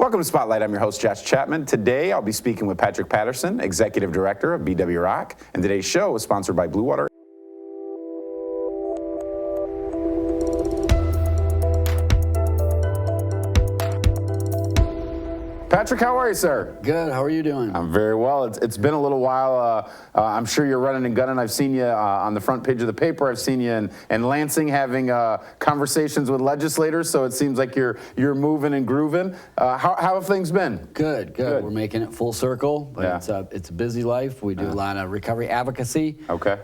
Welcome to Spotlight. I'm your host, Josh Chapman. Today, I'll be speaking with Patrick Patterson, Executive Director of BW Roc, and today's show is sponsored by Blue Water. Patrick, how are you, sir? Good. How are you doing? I'm very well. It's been a little while. I'm sure you're running and gunning. I've seen you on the front page of the paper. I've seen you in Lansing having conversations with legislators. So it seems like you're moving and grooving. How have things been? Good. We're making it full circle, but it's a busy life. We do a lot of recovery advocacy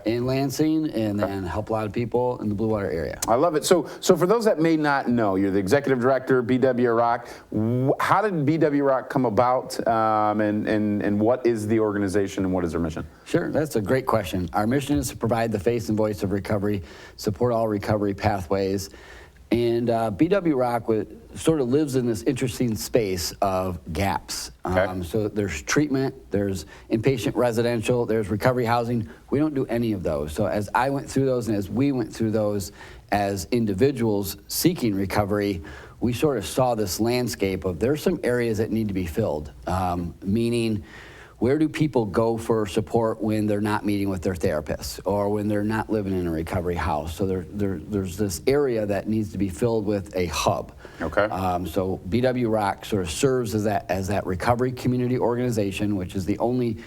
in Lansing, and then help a lot of people in the Blue Water area. I love it. So for those that may not know, you're the Executive Director, BW Roc. How did BW Roc come about, and what is the organization and what is their mission? Sure, that's a great question. Our mission is to provide the face and voice of recovery, support all recovery pathways, and BW Roc sort of lives in this interesting space of gaps. So there's treatment, there's inpatient residential, there's recovery housing. We don't do any of those. So as I went through those and as we went through those as individuals seeking recovery, we sort of saw this landscape of there's some areas that need to be filled, meaning where do people go for support when they're not meeting with their therapists or when they're not living in a recovery house? So there's this area that needs to be filled with a hub. So BW Roc sort of serves as that recovery community organization, which is the only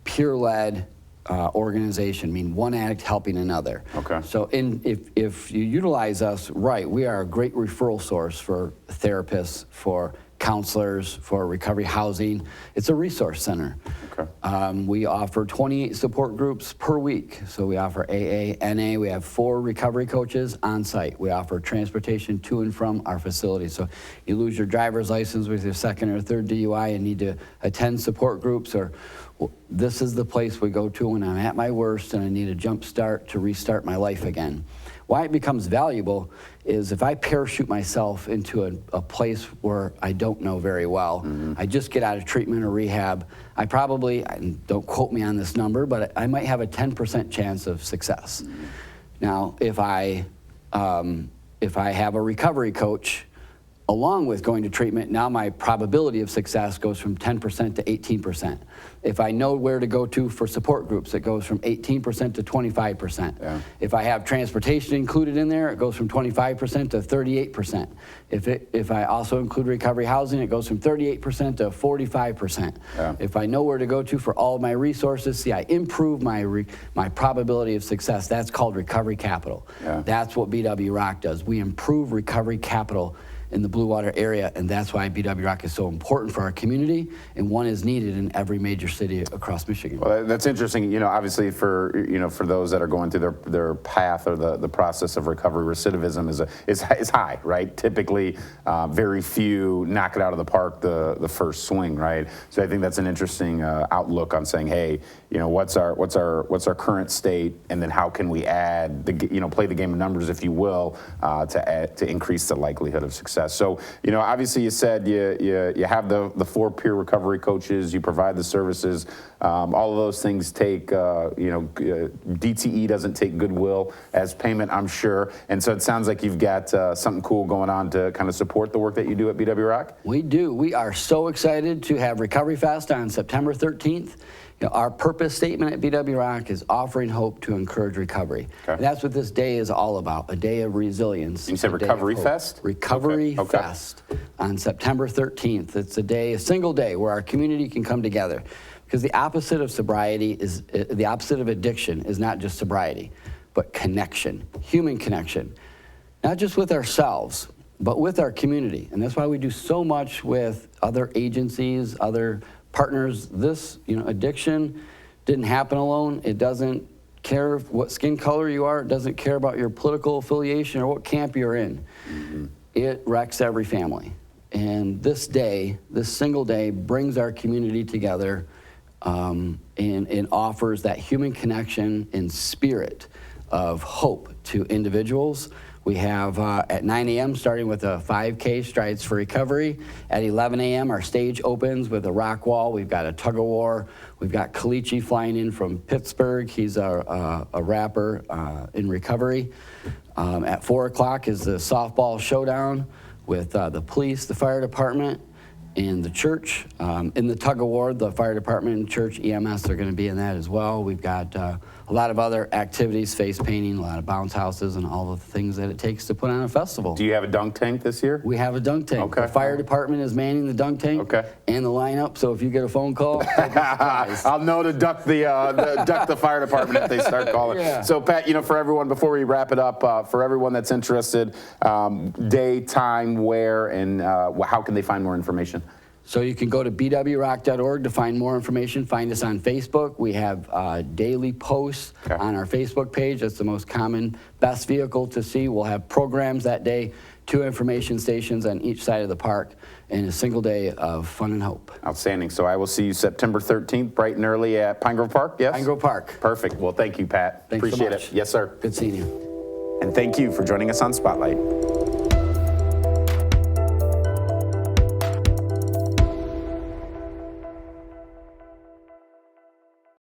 peer-led organization, one addict helping another. So if you utilize us right, we are a great referral source for therapists, for counselors, for recovery housing. It's a resource center. We offer 28 support groups per week. So we offer AA, NA. We have 4 recovery coaches on site. We offer transportation to and from our facility. So you lose your driver's license with your second or third DUI and need to attend support groups, or this is the place we go to when I'm at my worst and I need a jump start to restart my life again. Why it becomes valuable is if I parachute myself into a place where I don't know very well, I just get out of treatment or rehab, I probably, and don't quote me on this number, but I might have a 10% chance of success. Now, if I have a recovery coach along with going to treatment, now my probability of success goes from 10% to 18%. If I know where to go to for support groups, it goes from 18% to 25%. If I have transportation included in there, it goes from 25% to 38%. If I also include recovery housing, it goes from 38% to 45%. If I know where to go to for all of my resources, I improve my probability of success. That's called recovery capital. That's what BW Roc does. We improve recovery capital in the Blue Water area, and that's why BW Roc is so important for our community, and one is needed in every major city across Michigan. Well, that's interesting. Obviously for those that are going through their path or the process of recovery, recidivism is high, right? Typically, very few knock it out of the park the first swing, right? So I think that's an interesting outlook on saying, hey, what's our current state, and then how can we add play the game of numbers, if you will, to increase the likelihood of success. So, obviously you said you have the 4 peer recovery coaches, you provide the services, all of those things take, DTE doesn't take goodwill as payment, I'm sure. And so it sounds like you've got something cool going on to kind of support the work that you do at BW Roc? We do. We are so excited to have Recovery Fest on September 13th. Our purpose statement at BW Roc is offering hope to encourage recovery. And that's what this day is all about, a day of resilience. You said Recovery Fest? Recovery Fest on September 13th. It's a single day where our community can come together. Because the opposite of the opposite of addiction is not just sobriety, but connection, human connection. Not just with ourselves, but with our community. And that's why we do so much with other agencies, other partners. This, addiction didn't happen alone. It doesn't care what skin color you are. It doesn't care about your political affiliation or what camp you're in. It wrecks every family. And this single day, brings our community together and offers that human connection and spirit of hope to individuals. We have at 9 a.m. starting with a 5K, Strides for Recovery. At 11 a.m. our stage opens with a rock wall. We've got a tug of war. We've got Kalichi flying in from Pittsburgh. He's a rapper in recovery. At 4 o'clock is the softball showdown with the police, the fire department, in the church. In the tug award, the fire department and church EMS are going to be in that as well. We've got a lot of other activities, face painting, a lot of bounce houses, and all of the things that it takes to put on a festival. Do you have a dunk tank this year? We have a dunk tank. Okay. The fire department is manning the dunk tank Okay. and the lineup, so if you get a phone call, don't be surprised. I'll know to duck the fire department if they start calling. Yeah. So Pat, for everyone, before we wrap it up, for everyone that's interested, day, time, where, and how can they find more information? So you can go to bwroc.org to find more information. Find us on Facebook. We have daily posts on our Facebook page. That's the most common, best vehicle to see. We'll have programs that day, 2 information stations on each side of the park, and a single day of fun and hope. Outstanding. So I will see you September 13th, bright and early at Pine Grove Park, yes? Pine Grove Park. Perfect. Well, thank you, Pat. Thanks Appreciate so much. it. Yes, sir. Good seeing you. And thank you for joining us on Spotlight.